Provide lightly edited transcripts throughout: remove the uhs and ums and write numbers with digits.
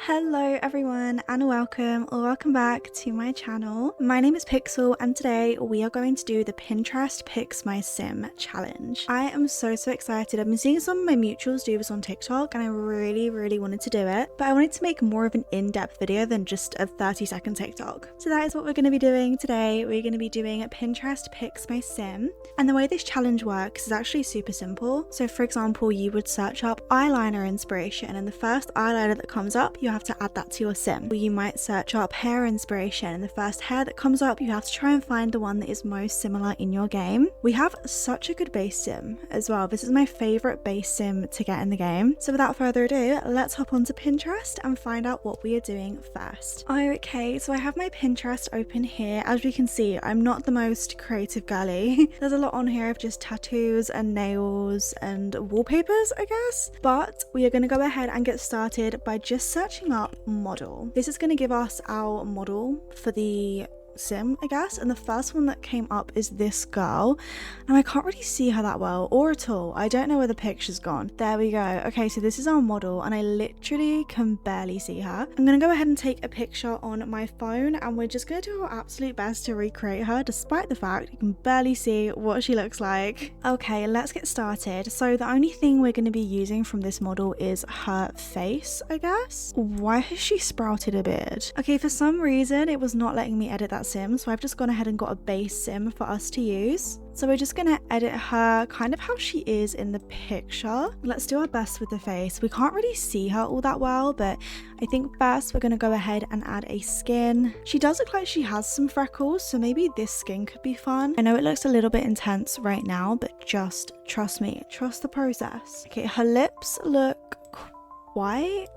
Hello everyone and welcome back to my channel. My name is Pixel and today we are going to do the Pinterest Pix My Sim challenge. I am so excited. I've been seeing some of my mutuals do this on TikTok and I really wanted to do it, but I wanted to make more of an in-depth video than just a 30-second TikTok. So that is what we're going to be doing today. We're going to be doing Pinterest Pix My Sim, and the way this challenge works is actually super simple. So for example, you would search up eyeliner inspiration and the first eyeliner that comes up, you have to add that to your sim. Or you might search up hair inspiration and the first hair that comes up, you have to try and find the one that is most similar in your game. We have such a good base sim as well. This is my favorite base sim to get in the game. So without further ado, let's hop onto Pinterest and find out what we are doing first. Okay, so I have my Pinterest open here. As we can see, I'm not the most creative girly. There's a lot on here of just tattoos and nails and wallpapers, I guess. But we are going to go ahead and get started by just searching up model. This is going to give us our model for the sim, I guess, and the first one that came up is this girl, and I can't really see her that well or at all. I don't know where the picture's gone. There we go. Okay, so this is our model and I literally can barely see her. I'm gonna go ahead and take a picture on my phone and we're just gonna do our absolute best to recreate her despite the fact you can barely see what she looks like. Okay, let's get started. So the only thing we're going to be using from this model is her face, I guess. Why has she sprouted a beard? Okay, for some reason it was not letting me edit that sim, so I've just gone ahead and got a base sim for us to use. So we're just gonna edit her kind of how she is in the picture. Let's do our best with the face. We can't really see her all that well, but I think first we're gonna go ahead and add a skin. She does look like she has some freckles, so maybe this skin could be fun. I know it looks a little bit intense right now, but just trust me, trust the process. Okay, her lips look quite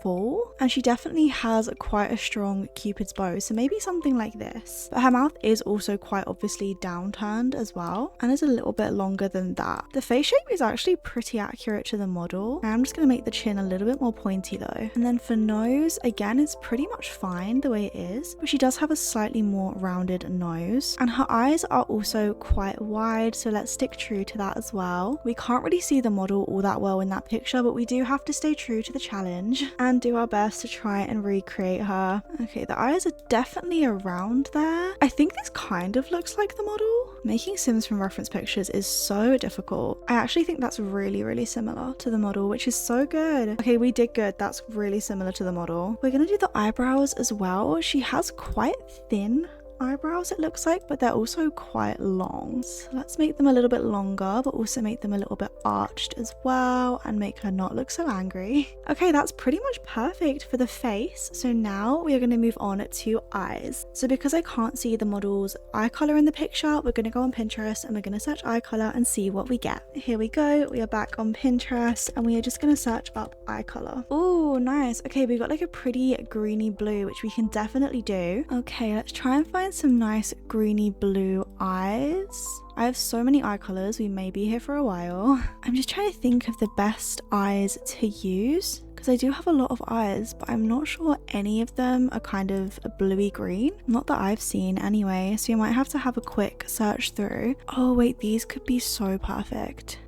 full and she definitely has quite a strong cupid's bow, so maybe something like this. But her mouth is also quite obviously downturned as well and is a little bit longer than that. The face shape is actually pretty accurate to the model. I'm just going to make the chin a little bit more pointy though, and then for nose, again, it's pretty much fine the way it is, but she does have a slightly more rounded nose and her eyes are also quite wide, so let's stick true to that as well. We can't really see the model all that well in that picture, but we do have to stay true to the challenge and do our best to try and recreate her. Okay, the eyes are definitely around there. I think this kind of looks like the model. Making sims from reference pictures is so difficult. I actually think that's really similar to the model, which is so good. Okay, we did good. That's really similar to the model. We're gonna do the eyebrows as well. She has quite thin eyebrows it looks like, but they're also quite long, so let's make them a little bit longer but also make them a little bit arched as well and make her not look so angry. Okay, that's pretty much perfect for the face. So now we are going to move on to eyes. So because I can't see the model's eye color in the picture, we're going to go on Pinterest and we're going to search eye color and see what we get. Here we go, we are back on Pinterest and we are just going to search up eye color. Oh, nice. Okay, we got like a pretty greeny blue, which we can definitely do. Okay, let's try and find some nice greeny blue eyes. I have so many eye colors, we may be here for a while. I'm just trying to think of the best eyes to use because I do have a lot of eyes, but I'm not sure any of them are kind of a bluey green. Not that I've seen anyway, so you might have to have a quick search through. Oh wait, these could be so perfect.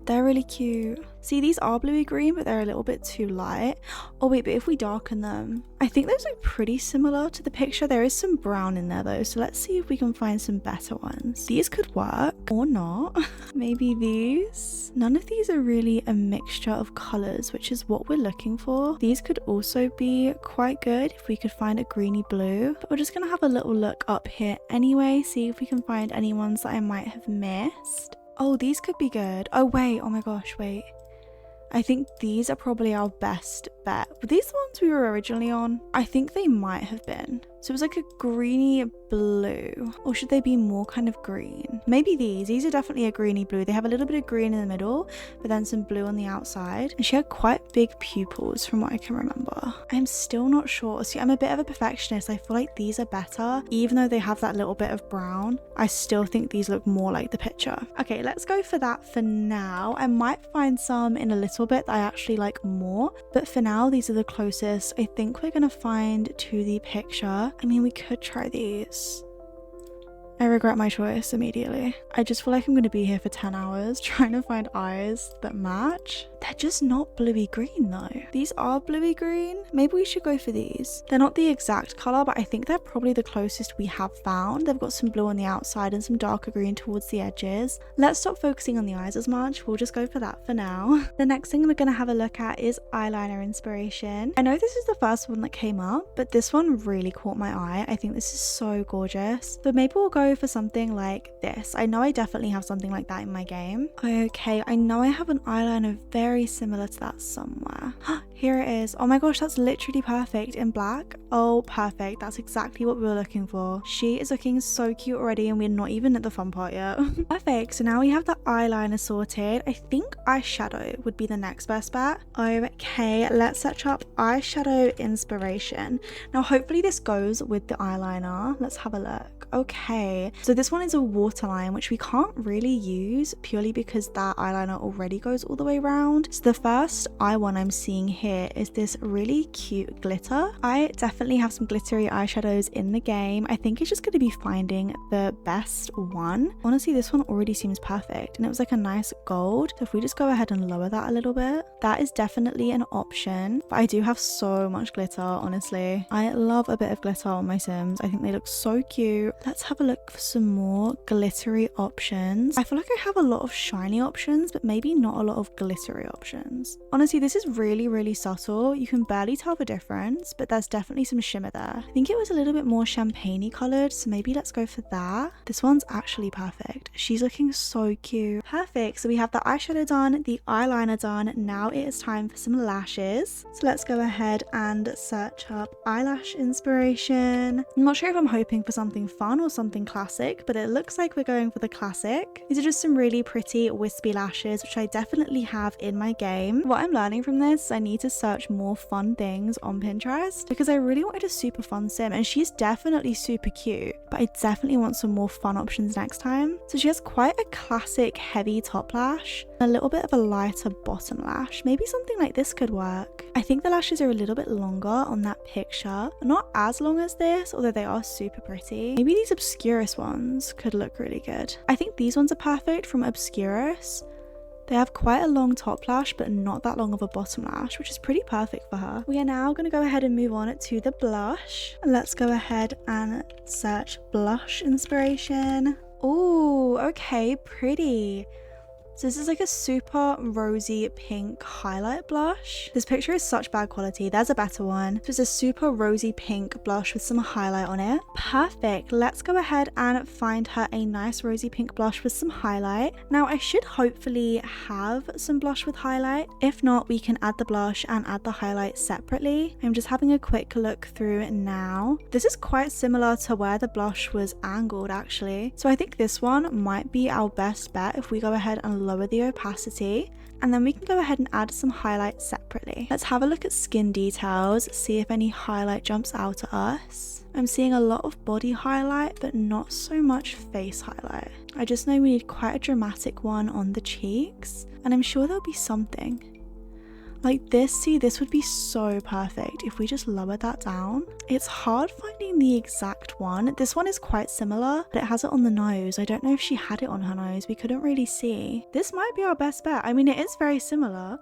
They're really cute. See, these are bluey green, but they're a little bit too light. Oh wait, but if we darken them, I think those look pretty similar to the picture. There is some brown in there though, so let's see if we can find some better ones. These could work or not. Maybe these. None of these are really a mixture of colors, which is what we're looking for. These could also be quite good if we could find a greeny blue, but we're just gonna have a little look up here anyway, see if we can find any ones that I might have missed. Oh, these could be good. Oh wait, oh my gosh, wait. I think these are probably our best bet. Were these the ones we were originally on? I think they might have been. So it was like a greeny blue, or should they be more kind of green? Maybe these are definitely a greeny blue. They have a little bit of green in the middle, but then some blue on the outside. And she had quite big pupils from what I can remember. I'm still not sure. See, I'm a bit of a perfectionist. I feel like these are better. Even though they have that little bit of brown, I still think these look more like the picture. Okay, let's go for that for now. I might find some in a little bit that I actually like more, but for now, these are the closest I think we're gonna find to the picture. I mean, we could try these. I regret my choice immediately. I just feel like I'm gonna be here for 10 hours trying to find eyes that match. They're just not bluey green though. These are bluey green. Maybe we should go for these. They're not the exact color, but I think they're probably the closest we have found. They've got some blue on the outside and some darker green towards the edges. Let's stop focusing on the eyes as much. We'll just go for that for now. The next thing we're gonna have a look at is eyeliner inspiration. I know this is the first one that came up, but this one really caught my eye. I think this is so gorgeous. But maybe we'll go for something like this. I know I definitely have something like that in my game. Okay, I know I have an eyeliner very similar to that somewhere. Here it is. Oh my gosh, that's literally perfect in black. Oh, perfect. That's exactly what we were looking for. She is looking so cute already and we're not even at the fun part yet. Perfect. So now we have the eyeliner sorted. I think eyeshadow would be the next best bet. Okay, let's search up eyeshadow inspiration. Now hopefully this goes with the eyeliner. Let's have a look. Okay, so this one is a waterline, which we can't really use purely because that eyeliner already goes all the way around. So the first eye one I'm seeing here is this really cute glitter. I definitely have some glittery eyeshadows in the game. I think it's just going to be finding the best one. Honestly, this one already seems perfect and it was like a nice gold. So if we just go ahead and lower that a little bit, that is definitely an option. But I do have so much glitter, honestly. I love a bit of glitter on my Sims. I think they look so cute. Let's have a look for some more glittery options. I feel like I have a lot of shiny options, but maybe not a lot of glittery options. Honestly, this is really subtle. You can barely tell the difference, but there's definitely some shimmer there. I think it was a little bit more champagne-y colored, so maybe let's go for that. This one's actually perfect. She's looking so cute. Perfect. So we have the eyeshadow done, the eyeliner done. Now it is time for some lashes. So let's go ahead and search up eyelash inspiration. I'm not sure if I'm hoping for something fun or something classic, but it looks like we're going for the classic. These are just some really pretty wispy lashes, which I definitely have in my game. What I'm learning from this, I need to search more fun things on Pinterest because I really wanted a super fun sim, and she's definitely super cute, but I definitely want some more fun options next time. So she has quite a classic heavy top lash, a little bit of a lighter bottom lash. Maybe something like this could work. I think the lashes are a little bit longer on that picture, not as long as this, although they are super pretty. Maybe these Obscurus ones could look really good. I think these ones are perfect from Obscurus. They have quite a long top lash, but not that long of a bottom lash, which is pretty perfect for her. We are now going to go ahead and move on to the blush. Let's go ahead and search blush inspiration. Oh, okay, pretty. So this is like a super rosy pink highlight blush. This picture is such bad quality. There's a better one. So it's a super rosy pink blush with some highlight on it. Perfect. Let's go ahead and find her a nice rosy pink blush with some highlight. Now I should hopefully have some blush with highlight. If not, we can add the blush and add the highlight separately. I'm just having a quick look through it now. This is quite similar to where the blush was angled actually. So I think this one might be our best bet if we go ahead and lower the opacity, and then we can go ahead and add some highlight separately. Let's have a look at skin details, see if any highlight jumps out at us. I'm seeing a lot of body highlight, but not so much face highlight. I just know we need quite a dramatic one on the cheeks, and I'm sure there'll be something. Like this, see, this would be so perfect if we just lower that down. It's hard finding the exact one. This one is quite similar, but it has it on the nose. I don't know if she had it on her nose. We couldn't really see. This might be our best bet. I mean, it is very similar.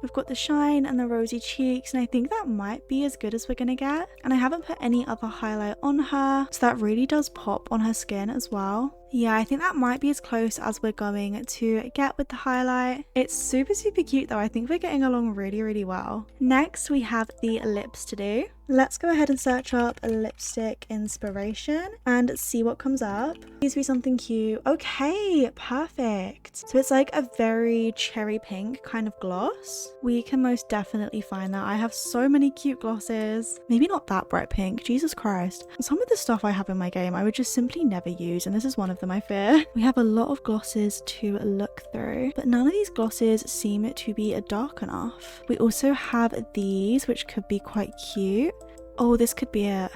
We've got the shine and the rosy cheeks, and I think that might be as good as we're gonna get. And I haven't put any other highlight on her, so that really does pop on her skin as well. Yeah, I think that might be as close as we're going to get with the highlight. It's super cute though. I think we're getting along really well. Next, we have the lips to do. Let's go ahead and search up a lipstick inspiration and see what comes up. Needs to be something cute. Okay, perfect. So it's like a very cherry pink kind of gloss. We can most definitely find that. I have so many cute glosses. Maybe not that bright pink, Jesus Christ. Some of the stuff I have in my game I would just simply never use, and this is one of them, I fear. We have a lot of glosses to look through, but none of these glosses seem to be dark enough. We also have these, which could be quite cute. Oh, this could be it.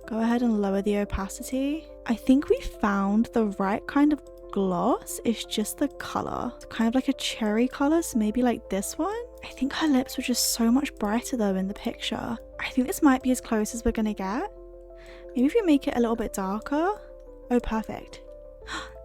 Go ahead and lower the opacity. I think we found the right kind of gloss. It's just the color. It's kind of like a cherry color, so maybe like this one. I think her lips were just so much brighter though in the picture. I think this might be as close as we're gonna get. Maybe if we make it a little bit darker. Oh, perfect.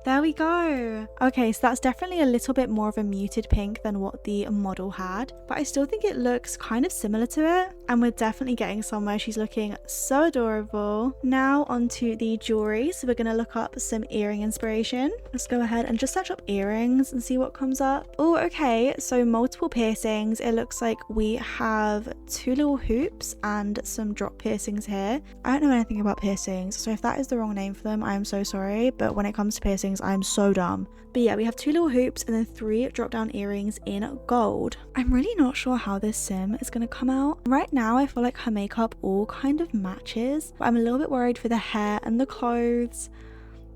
There we go. Okay, so that's definitely a little bit more of a muted pink than what the model had, but I still think it looks kind of similar to it, and we're definitely getting somewhere. She's looking so adorable. Now onto the jewelry. So we're gonna look up some earring inspiration. Let's go ahead and just search up earrings and see what comes up. Oh, okay, so multiple piercings. It looks like we have 2 little hoops and some drop piercings here. I don't know anything about piercings, so if that is the wrong name for them, I am so sorry, but when it comes to piercings, I'm so dumb. But yeah, we have 2 little hoops and then 3 drop down earrings in gold. I'm really not sure how this sim is going to come out. Right now I feel like her makeup all kind of matches, but I'm a little bit worried for the hair and the clothes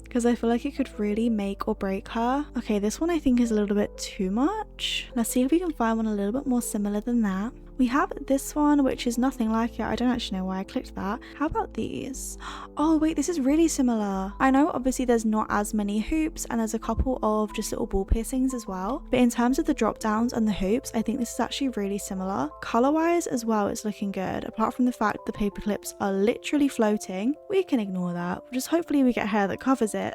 because I feel like it could really make or break her. Okay, this one I think is a little bit too much. Let's see if we can find one a little bit more similar than that. We have this one, which is nothing like it. I don't actually know why I clicked that. How about these? Oh wait, this is really similar. I know obviously there's not as many hoops and there's a couple of just little ball piercings as well, but in terms of the drop downs and the hoops, I think this is actually really similar. Color wise as well, it's looking good. Apart from the fact the paper clips are literally floating, we can ignore that. Just hopefully we get hair that covers it.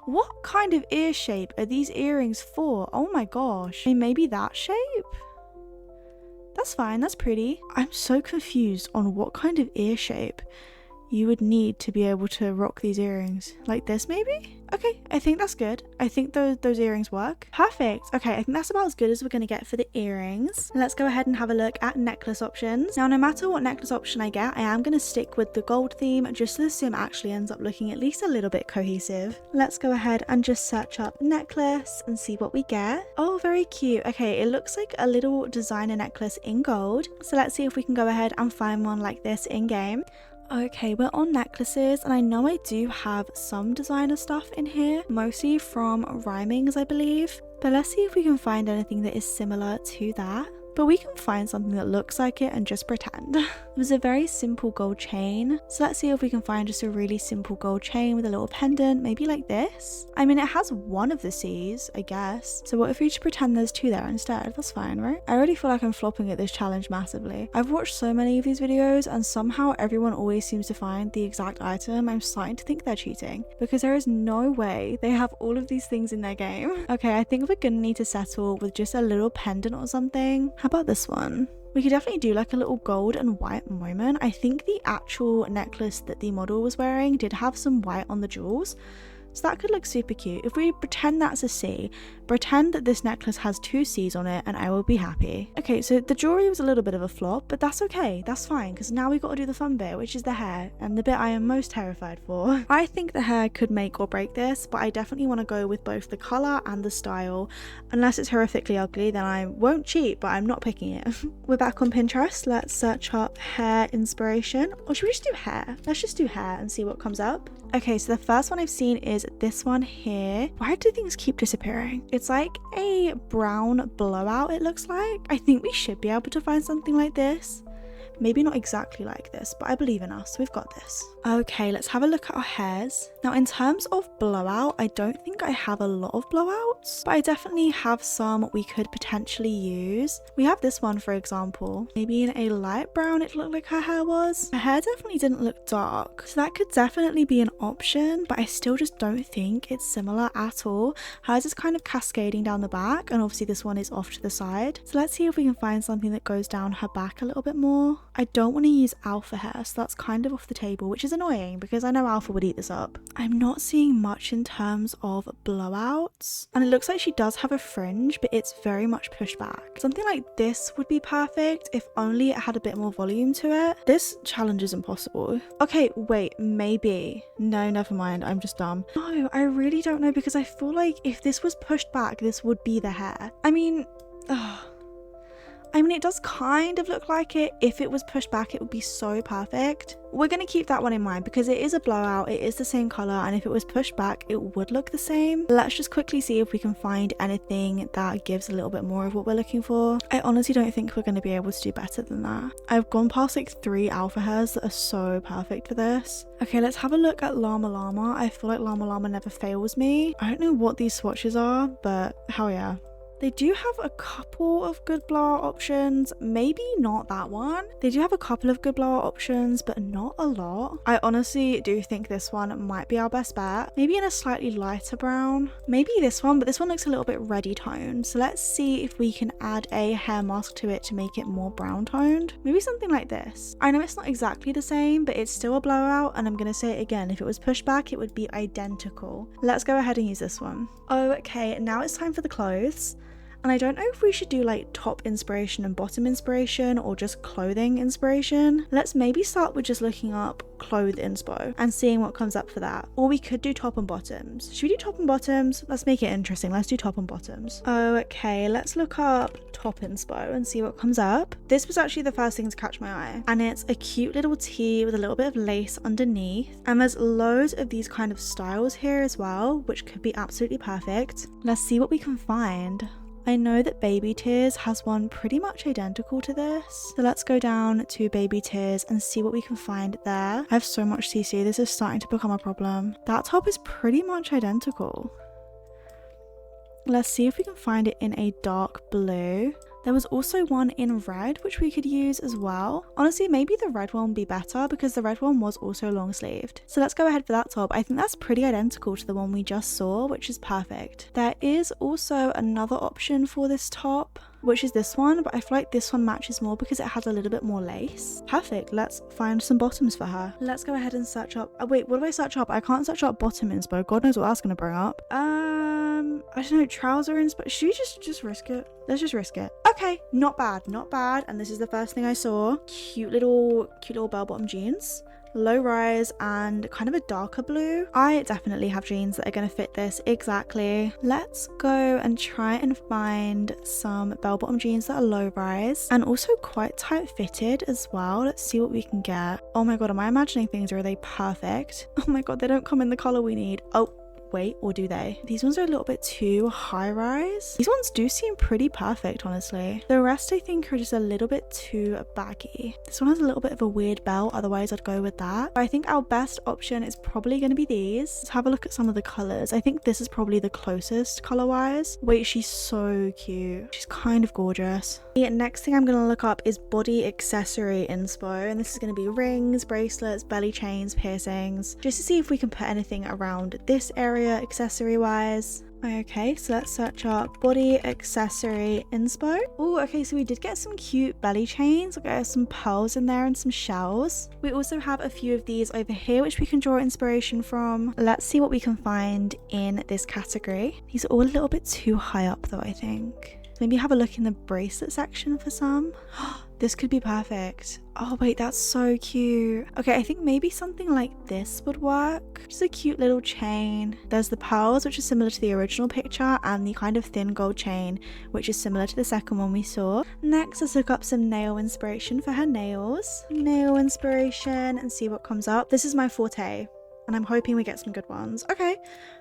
What kind of ear shape are these earrings for? Oh my gosh. I mean, maybe that shape? That's fine, that's pretty. I'm so confused on what kind of ear shape you would need to be able to rock these earrings. Like this maybe? Okay, I think that's good. I think those earrings work. Perfect. Okay, I think that's about as good as we're going to get for the earrings. Let's go ahead and have a look at necklace options. Now, no matter what necklace option I get, I am going to stick with the gold theme just so the sim actually ends up looking at least a little bit cohesive. Let's go ahead and just search up necklace and see what we get. Oh, very cute. Okay, it looks like a little designer necklace in gold. So let's see if we can go ahead and find one like this in game. Okay, we're on necklaces, and I know I do have some designer stuff in here, mostly from Rhymings, I believe, but let's see if we can find anything that is similar to that. But we can find something that looks like it and just pretend. It was a very simple gold chain, so let's see if we can find just a really simple gold chain with a little pendant, maybe like this. I mean, it has one of the C's, I guess, so what if we just pretend there's 2 there instead? That's fine, right? I already feel like I'm flopping at this challenge massively. I've watched so many of these videos and somehow everyone always seems to find the exact item. I'm starting to think they're cheating because there is no way they have all of these things in their game. Okay, I think we're gonna need to settle with just a little pendant or something. How about this one? We could definitely do like a little gold and white moment. I think the actual necklace that the model was wearing did have some white on the jewels, so that could look super cute. If we pretend that's a C, pretend that this necklace has 2 C's on it, and I will be happy. Okay, so the jewelry was a little bit of a flop, but that's okay, that's fine, because now we got to do the fun bit, which is the hair, and the bit I am most terrified for. I think the hair could make or break this, but I definitely want to go with both the colour and the style. Unless it's horrifically ugly, then I won't cheat, but I'm not picking it. We're back on Pinterest. Let's search up hair inspiration, or should we just do hair? Let's just do hair and see what comes up. Okay, so the first one I've seen is this one here. Why do things keep disappearing? It's like a brown blowout, it looks like. I think we should be able to find something like this. Maybe not exactly like this, but I believe in us. We've got this. Okay, let's have a look at our hairs. Now, in terms of blowout, I don't think I have a lot of blowouts, but I definitely have some we could potentially use. We have this one, for example. Maybe in a light brown, it looked like her hair was. Her hair definitely didn't look dark, so that could definitely be an option, but I still just don't think it's similar at all. Hers is kind of cascading down the back, and obviously this one is off to the side. So let's see if we can find something that goes down her back a little bit more. I don't want to use alpha hair, so that's kind of off the table, which is annoying because I know alpha would eat this up. I'm not seeing much in terms of blowouts, and it looks like she does have a fringe, but it's very much pushed back. Something like this would be perfect if only it had a bit more volume to it. This challenge is impossible. Okay, wait, maybe. No, never mind, I'm just dumb. No, I really don't know, because I feel like if this was pushed back, this would be the hair. I mean, it does kind of look like it. If it was pushed back, it would be so perfect. We're going to keep that one in mind because it is a blowout, it is the same colour, and if it was pushed back, it would look the same. Let's just quickly see if we can find anything that gives a little bit more of what we're looking for. I honestly don't think we're going to be able to do better than that. I've gone past like 3 alpha hairs that are so perfect for this. Okay, let's have a look at Llama Llama. I feel like Llama Llama never fails me. I don't know what these swatches are, but hell yeah. They do have a couple of good blowout options, maybe not that one. They do have a couple of good blowout options, but not a lot. I honestly do think this one might be our best bet. Maybe in a slightly lighter brown. Maybe this one, but this one looks a little bit reddy toned. So let's see if we can add a hair mask to it to make it more brown toned. Maybe something like this. I know it's not exactly the same, but it's still a blowout, and I'm gonna say it again, if it was pushed back, it would be identical. Let's go ahead and use this one. Okay, now it's time for the clothes. And I don't know if we should do like top inspiration and bottom inspiration or just clothing inspiration. Let's maybe start with just looking up clothes inspo and seeing what comes up for that. Or we could do top and bottoms. Should we do top and bottoms? Let's make it interesting. Let's do top and bottoms. Okay, let's look up top inspo and see what comes up. This was actually the first thing to catch my eye. And it's a cute little tee with a little bit of lace underneath. And there's loads of these kind of styles here as well, which could be absolutely perfect. Let's see what we can find. I know that Baby Tears has one pretty much identical to this. So let's go down to Baby Tears and see what we can find there. I have so much CC, this is starting to become a problem. That top is pretty much identical. Let's see if we can find it in a dark blue. There was also one in red which we could use as well. Honestly, maybe the red one would be better because the red one was also long sleeved. So let's go ahead for that top. I think that's pretty identical to the one we just saw, which is perfect. There is also another option for this top, which is this one, but I feel like this one matches more because it has a little bit more lace. Perfect, let's find some bottoms for her. Let's go ahead and search up, wait, what do I search up? I can't search up bottom inspo, God knows what that's gonna bring up. I don't know, trouser inspo, should we just risk it? Let's just risk it. Okay, not bad, not bad. And this is the first thing I saw. Cute little bell-bottom jeans. Low rise and kind of a darker blue. I definitely have jeans that are going to fit this exactly. Let's go and try and find some bell-bottom jeans that are low rise and also quite tight fitted as well. Let's see what we can get. Oh my god, am I imagining things or are they perfect? Oh my god, they don't come in the color we need. Oh wait, or do they? These ones are a little bit too high rise. These ones do seem pretty perfect, honestly. The rest I think are just a little bit too baggy. This one has a little bit of a weird belt, otherwise I'd go with that. But I think our best option is probably going to be these. Let's have a look at some of the colors. I think this is probably the closest color wise. Wait, she's so cute. She's kind of gorgeous. The next thing I'm going to look up is body accessory inspo, and this is going to be rings, bracelets, belly chains, piercings, just to see if we can put anything around this area accessory wise. Okay, so let's search up body accessory inspo. Oh, okay, so we did get some cute belly chains. Like, there's some pearls in there and some shells. We also have a few of these over here which we can draw inspiration from. Let's see what we can find in this category. These are all a little bit too high up though, I think. Maybe have a look in the bracelet section for some. This could be perfect. Oh wait, that's so cute. Okay, I think maybe something like this would work. Just a cute little chain. There's the pearls, which is similar to the original picture, and the kind of thin gold chain, which is similar to the second one we saw. Next, let's look up some nail inspiration for her nails. Nail inspiration and see what comes up. This is my forte, and I'm hoping we get some good ones. Okay,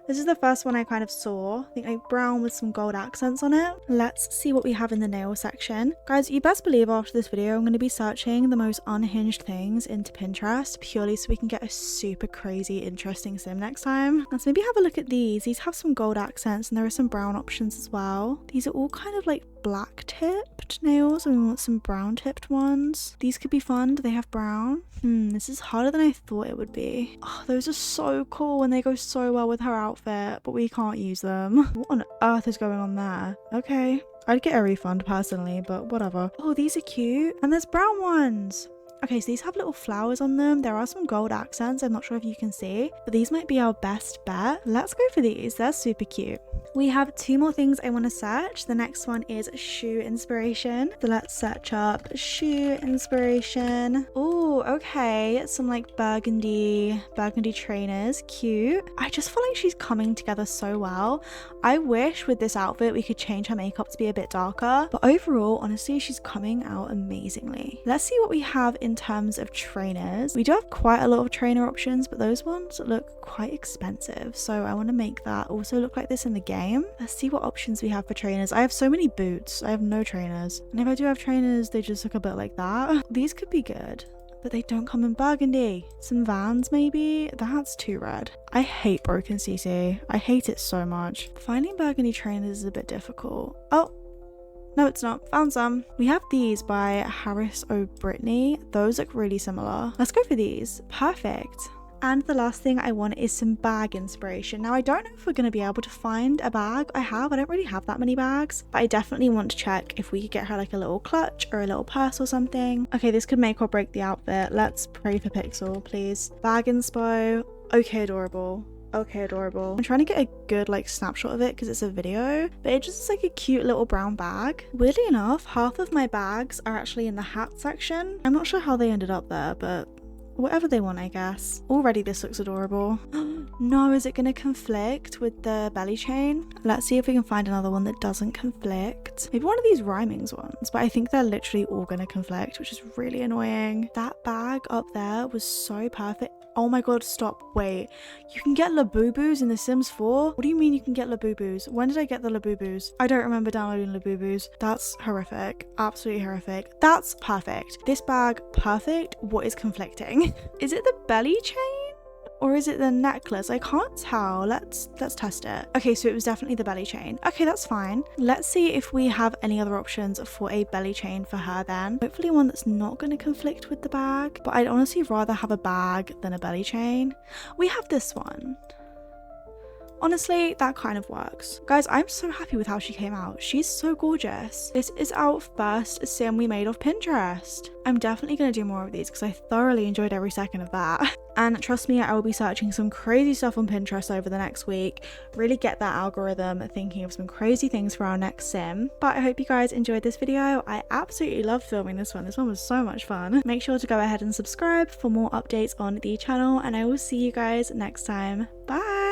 this is the first one I kind of saw. I think like brown with some gold accents on it. Let's see what we have in the nail section. Guys, you best believe after this video I'm going to be searching the most unhinged things into Pinterest purely so we can get a super crazy interesting sim next time. Let's maybe have a look at these. These have some gold accents and there are some brown options as well. These are all kind of like black tipped nails and we want some brown tipped ones. These could be fun. Do they have brown? This is harder than I thought it would be. Oh, those are so cool and they go so well with her outfit, but we can't use them. What on earth is going on there? Okay, I'd get a refund personally, but whatever. Oh, these are cute. And there's brown ones. Okay, so these have little flowers on them. There are some gold accents. I'm not sure if you can see, but these might be our best bet. Let's go for these. They're super cute. We have two more things I want to search. The next one is shoe inspiration. So let's search up shoe inspiration. Oh, okay. Some like burgundy trainers. Cute. I just feel like she's coming together so well. I wish with this outfit we could change her makeup to be a bit darker, but overall, honestly, she's coming out amazingly. Let's see what we have in terms of trainers. We do have quite a lot of trainer options, but those ones look quite expensive. So I want to make that also look like this in the game. Let's see what options we have for trainers. I have so many boots. I have no trainers. And if I do have trainers, they just look a bit like that. These could be good. but they don't come in burgundy. Some Vans maybe? That's too red. I hate broken CC. I hate it so much. Finding burgundy trainers is a bit difficult. Oh, no, it's not. Found some. We have these by Harris O. Brittany. Those look really similar. Let's go for these. Perfect. And the last thing I want is some bag inspiration. Now, I don't know if we're going to be able to find a bag. I don't really have that many bags, but I definitely want to check if we could get her like a little clutch or a little purse or something. Okay, this could make or break the outfit. Let's pray for Pixel, please. Bag inspo. Okay, adorable. Okay, adorable. I'm trying to get a good like snapshot of it because it's a video, but it just is like a cute little brown bag. Weirdly enough, half of my bags are actually in the hat section. I'm not sure how they ended up there, but whatever they want, I guess. Already this looks adorable. No, is it going to conflict with the belly chain? Let's see if we can find another one that doesn't conflict. Maybe one of these rhymings ones, but I think they're literally all going to conflict, which is really annoying. That bag up there was so perfect. Oh my god, stop. Wait, you can get Labubus in The Sims 4? What do you mean you can get Labubus? When did I get the Labubus? I don't remember downloading Labubus. That's horrific. Absolutely horrific. That's perfect. This bag, perfect. What is conflicting? Is it the belly chain? Or is it the necklace? I can't tell. Let's test it. Okay, so it was definitely the belly chain. Okay, that's fine. Let's see if we have any other options for a belly chain for her then. Hopefully one that's not going to conflict with the bag. But I'd honestly rather have a bag than a belly chain. We have this one. Honestly, that kind of works. Guys, I'm so happy with how she came out. She's so gorgeous. This is our first sim we made off Pinterest. I'm definitely going to do more of these because I thoroughly enjoyed every second of that. And trust me, I will be searching some crazy stuff on Pinterest over the next week. Really get that algorithm thinking of some crazy things for our next sim. But I hope you guys enjoyed this video. I absolutely loved filming this one. This one was so much fun. Make sure to go ahead and subscribe for more updates on the channel. And I will see you guys next time. Bye!